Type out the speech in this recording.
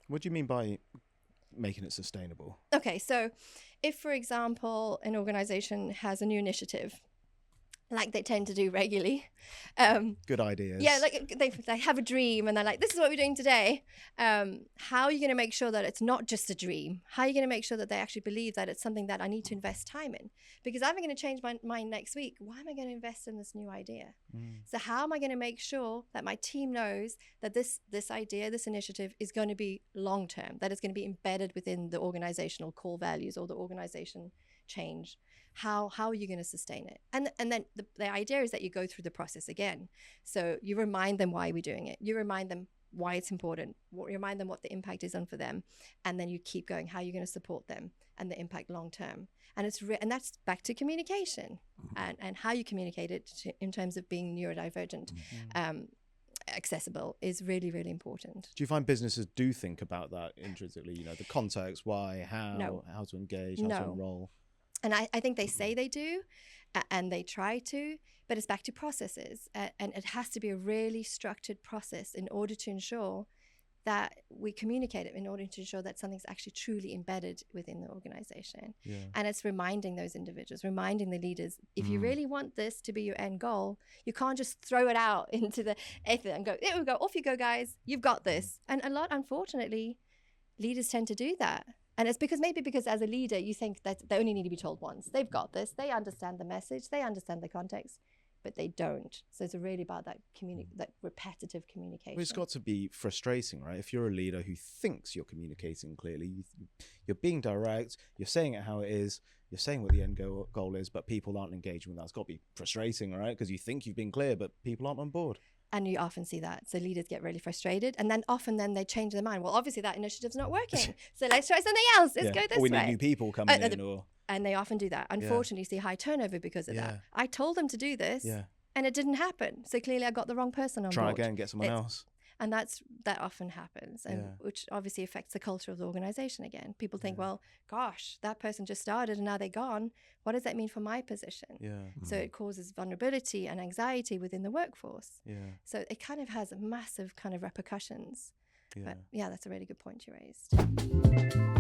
What do you mean by making it sustainable? Okay, so if, for example, an organization has a new initiative, like they tend to do regularly. Good ideas. Yeah, like they have a dream and they're like, this is what we're doing today. How are you going to make sure that it's not just a dream? How are you going to make sure that they actually believe that it's something that I need to invest time in? Because I'm going to change my mind next week. Why am I going to invest in this new idea? So how am I going to make sure that my team knows that this idea, this initiative is going to be long-term, that it's going to be embedded within the organizational core values or the organization change? How are you going to sustain it? And then the idea is that you go through the process again. So you remind them why we're doing it. You remind them why it's important. Remind them what the impact is on for them. And then you keep going, how you're going to support them and the impact long term. And and that's back to communication and how you communicate it in terms of being neurodivergent. Accessible is really, really important. Do you find businesses do think about that intrinsically? The context, why, how, how to engage, how to enroll? And I think they say they do, and they try to, but it's back to processes. And it has to be a really structured process in order to ensure that we communicate it, in order to ensure that something's actually truly embedded within the organization. Yeah. And it's reminding those individuals, reminding the leaders, if you really want this to be your end goal, you can't just throw it out into the ether and go, there we go, off you go, guys, you've got this. And a lot, unfortunately, leaders tend to do that. And it's because as a leader, you think that they only need to be told once. They've got this. They understand the message. They understand the context, but they don't. So it's really about that that repetitive communication. Well, it's got to be frustrating, right? If you're a leader who thinks you're communicating clearly, you're being direct, you're saying it how it is, you're saying what the end goal is, but people aren't engaging with that. It's got to be frustrating, right? Because you think you've been clear, but people aren't on board. And you often see that. So leaders get really frustrated. And then often they change their mind. Well, obviously that initiative's not working. So let's try something else. Let's go this way. Or we need new people coming in. And they often do that. Unfortunately, see high turnover because of that. I told them to do this and it didn't happen. So clearly I got the wrong person on board. Try again, get someone else. And that often happens, and which obviously affects the culture of the organization again. People think, well, gosh, that person just started and now they're gone. What does that mean for my position? So it causes vulnerability and anxiety within the workforce. So it kind of has massive kind of repercussions. But that's a really good point you raised.